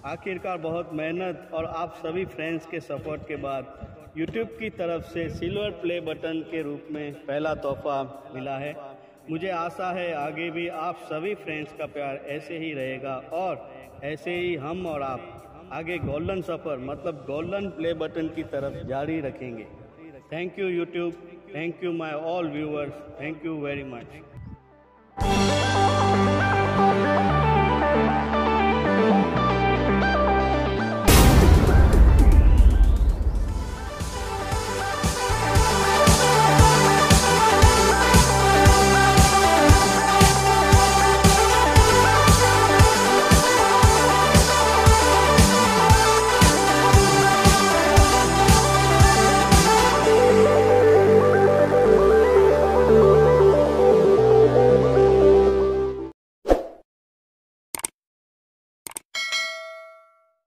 आखिरकार बहुत मेहनत और आप सभी फ्रेंड्स के सपोर्ट के बाद YouTube की तरफ से सिल्वर प्ले बटन के रूप में पहला तोहफा मिला है। मुझे आशा है आगे भी आप सभी फ्रेंड्स का प्यार ऐसे ही रहेगा और ऐसे ही हम और आप आगे गोल्डन सफ़र मतलब गोल्डन प्ले बटन की तरफ जारी रखेंगे। Thank you YouTube, thank you my all viewers, thank you very मच।